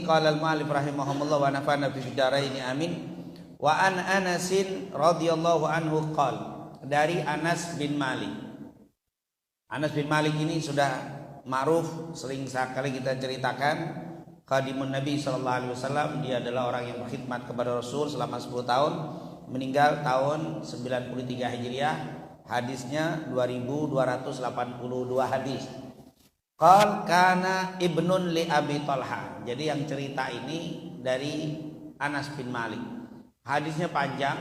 Qala al-mu'allif rahimahumullah wa nafa'ana fi daraini amin. Wa an Anasin radhiyallahu anhu qala, dari Anas bin Malik. Anas bin Malik ini sudah ma'ruf, sering sekali kita ceritakan. Khadimun Nabi sallallahu alaihi wasallam, dia adalah orang yang berkhidmat kepada Rasul selama 10 tahun, meninggal tahun 93 Hijriah. Hadisnya 2282 hadis. Qal kana ibnun li Abi Talha. Jadi yang cerita ini dari Anas bin Malik. Hadisnya panjang,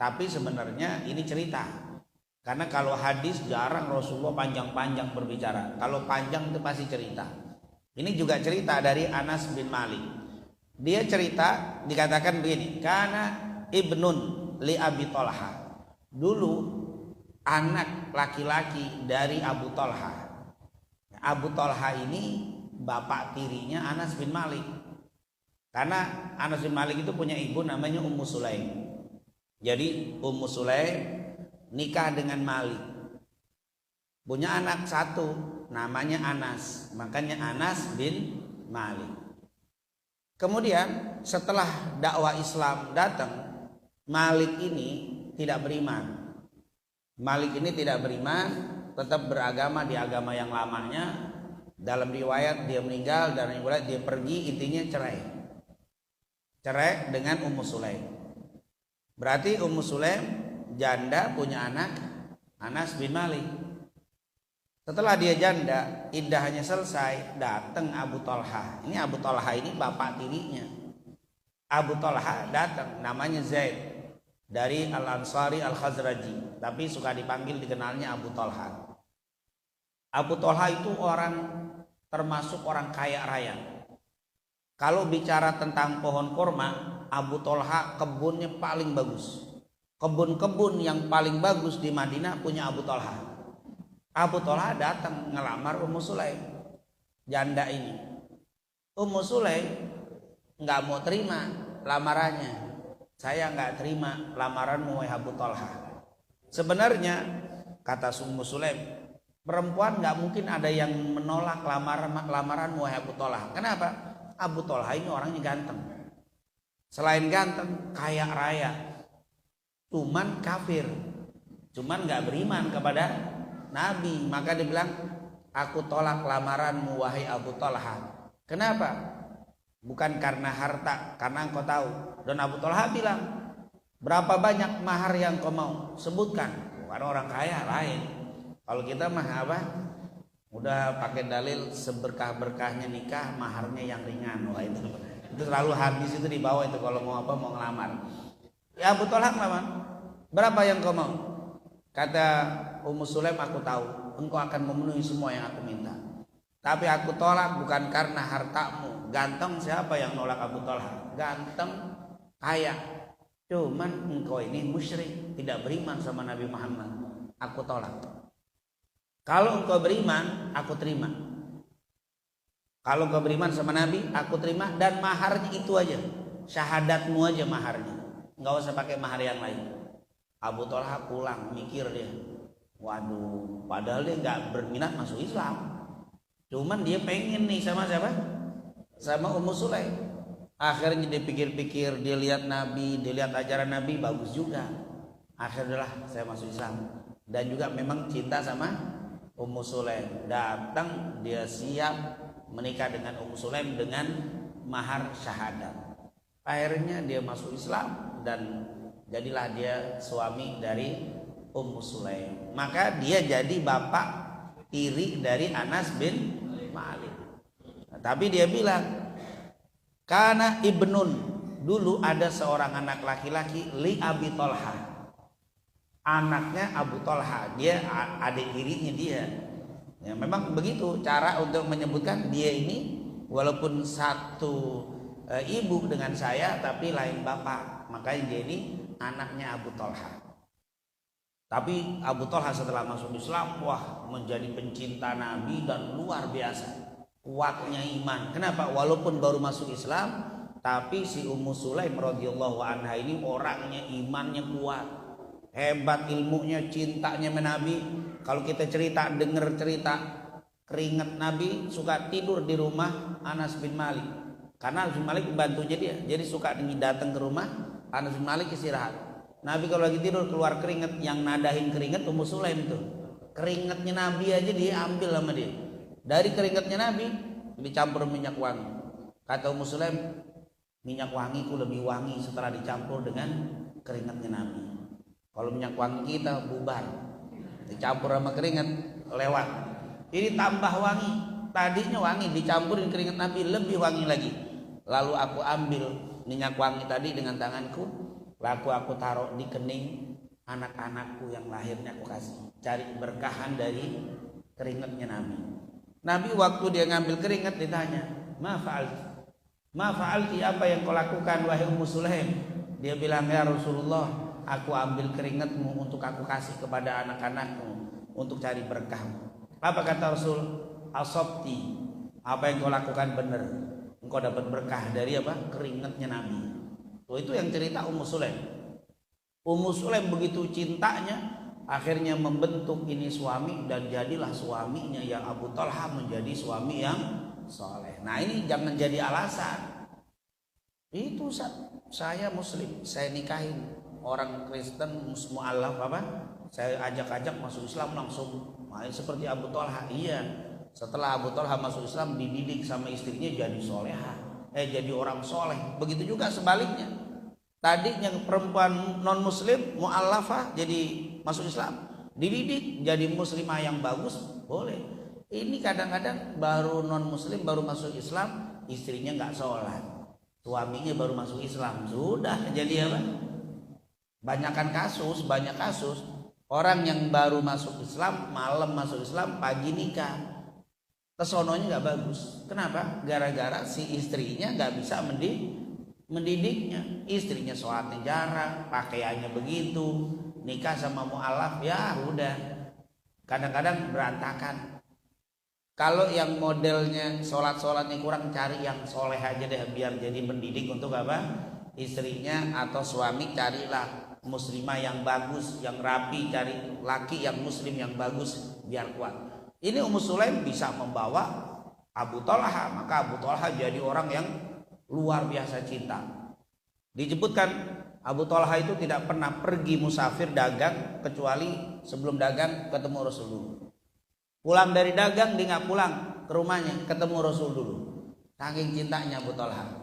tapi sebenarnya ini cerita. Karena kalau hadis jarang Rasulullah panjang-panjang berbicara. Kalau panjang itu pasti cerita. Ini juga cerita dari Anas bin Malik. Dia cerita, dikatakan begini, kana ibnun li Abi Talha. Dulu anak laki-laki dari Abu Talha. Abu Talha ini bapak tirinya Anas bin Malik. Karena Anas bin Malik itu punya ibu namanya Ummu Sulaim. Jadi Ummu Sulaim nikah dengan Malik, punya anak satu namanya Anas, makanya Anas bin Malik. Kemudian setelah dakwah Islam datang, Malik ini tidak beriman. Malik ini tidak beriman, tetap beragama di agama yang lamanya. Dalam riwayat dia meninggal, dan riwayat dia pergi, intinya cerai dengan Ummu Sulaim. Berarti Ummu Sulaim janda, punya anak Anas bin Malik. Setelah dia janda, iddahnya selesai, datang Abu Talha. Ini Abu Talha ini bapak tirinya. Abu Talha datang, namanya Zaid, dari Al-Ansari Al-Khazraji, tapi suka dikenalnya Abu Talha. Abu Talha itu termasuk orang kaya raya. Kalau bicara tentang pohon kurma, Abu Talha kebunnya paling bagus. Kebun-kebun yang paling bagus di Madinah punya Abu Talha. Abu Talha datang ngelamar Ummu Sulaim, janda ini. Ummu Sulaim nggak mau terima lamarannya. Saya nggak terima lamaranmu, wahai Abu Talha. Sebenarnya kata Ummu Sulaim, perempuan nggak mungkin ada yang menolak lamaranmu, wahai Abu Talha. Kenapa? Abu Talha ini orangnya ganteng. Selain ganteng, kaya raya. Cuman kafir, cuman nggak beriman kepada Nabi. Maka dia bilang, aku tolak lamaranmu, wahai Abu Talha. Kenapa? Bukan karena harta, karena engkau tahu. Dan Abu Talha bilang, berapa banyak mahar yang kau mau? Sebutkan. Bukan orang kaya lain. Kalau kita mah apa? Udah pakai dalil seberkah-berkahnya nikah, maharnya yang ringan. Wah itu selalu habis itu di bawah itu kalau mau apa, mau ngelamar. Ya Abu Talha ngelamar. Berapa yang kau mau? Kata Ummu Sulaim, aku tahu engkau akan memenuhi semua yang aku minta. Tapi aku tolak bukan karena hartamu. Ganteng siapa yang nolak Abu Talha? Ganteng, kaya. Cuman engkau ini musyrik, tidak beriman sama Nabi Muhammad. Aku tolak. Kalau engkau beriman, aku terima. Kalau engkau beriman sama Nabi, aku terima. Dan maharnya itu aja, syahadatmu aja maharnya. Enggak usah pakai mahar yang lain. Abu Talha pulang, mikir dia. Waduh, padahal dia nggak berminat masuk Islam. Cuman dia pengen nih sama siapa? Sama Ummu Sulaim. Akhirnya dia pikir-pikir, dia lihat Nabi, dia lihat ajaran Nabi, bagus juga. Akhirnya saya masuk Islam. Dan juga memang cinta sama Ummu Sulaim. Datang, dia siap menikah dengan Ummu Sulaim dengan mahar syahadat. Akhirnya dia masuk Islam dan jadilah dia suami dari Ummu Sulaim. Maka dia jadi bapak tiri dari Anas bin Malik. Nah, tapi dia bilang, karena ibnun, dulu ada seorang anak laki-laki li Abi Talha. Anaknya Abu Talha, dia adik tirinya dia. Ya, memang begitu cara untuk menyebutkan dia ini walaupun satu ibu dengan saya tapi lain bapak. Makanya dia ini anaknya Abu Talha. Tapi Abu Talha setelah masuk Islam, wah, menjadi pencinta Nabi dan luar biasa kuatnya iman. Kenapa? Walaupun baru masuk Islam, tapi si Ummu Sulaim radhiyallahu anha ini orangnya imannya kuat, hebat ilmunya, cintanya sama Nabi. Kalau kita dengar cerita keringat Nabi, suka tidur di rumah Anas bin Malik. Karena Anas bin Malik membantunya dia, jadi suka datang ke rumah Anas bin Malik istirahat. Nabi kalau lagi tidur keluar keringat, yang nadahin keringat Ummu Sulaim tuh. Keringatnya Nabi aja dia ambil sama dia. Dari keringatnya Nabi dicampur minyak wangi. Kata Ummu Sulaim, minyak wangiku lebih wangi setelah dicampur dengan keringatnya Nabi. Kalau minyak wangi kita bubar, dicampur sama keringat lewat. Ini tambah wangi. Tadinya wangi, dicampurin keringat Nabi lebih wangi lagi. Lalu aku ambil minyak wangi tadi dengan tanganku, lalu aku taruh di kening anak-anakku yang lahirnya aku kasih. Cari berkahan dari keringatnya Nabi. Nabi waktu dia ngambil keringat ditanya, ma fa'alti, apa yang kau lakukan wahai Ummu Sulaim? Dia bilang, ya Rasulullah, aku ambil keringatmu untuk aku kasih kepada anak-anakmu untuk cari berkah. Apa kata Rasul? Asabti, apa yang kau lakukan benar. Engkau dapat berkah dari apa? Keringatnya Nabi. Itu yang cerita Ummu Sulaim. Ummu Sulaim begitu cintanya, akhirnya membentuk ini suami, dan jadilah suaminya yang Abu Talha menjadi suami yang soleh. Nah ini jangan jadi alasan. Itu saya Muslim, saya nikahin orang Kristen mu'alaf apa? Saya ajak-ajak masuk Islam langsung main seperti Abu Talha. Iya. Setelah Abu Talha masuk Islam dididik sama istrinya jadi soleha, jadi orang soleh. Begitu juga sebaliknya. Tadi yang perempuan non muslim mu'allafah jadi masuk Islam, dididik jadi muslimah yang bagus, boleh. Ini kadang-kadang baru non muslim baru masuk Islam, istrinya nggak sholat, suaminya baru masuk Islam, sudah jadi apa? Banyak kasus orang yang baru masuk Islam, malam masuk Islam, pagi nikah. Kesononya nggak bagus. Kenapa? Gara-gara si istrinya nggak bisa mendidiknya. Istrinya sholatnya jarang, pakaiannya begitu, nikah sama mu'alaf ya udah. Kadang-kadang berantakan. Kalau yang modelnya sholatnya kurang, cari yang soleh aja deh biar jadi mendidik untuk apa? Istrinya atau suami. Carilah muslimah yang bagus, yang rapi, cari laki yang muslim yang bagus biar kuat. Ini Ummu Sulaim bisa membawa Abu Talha, maka Abu Talha jadi orang yang luar biasa cinta. Disebutkan Abu Talha itu tidak pernah pergi musafir dagang kecuali sebelum dagang ketemu Rasul dulu. Pulang dari dagang dia nggak pulang ke rumahnya, ketemu Rasul dulu. Saking cintanya Abu Talha.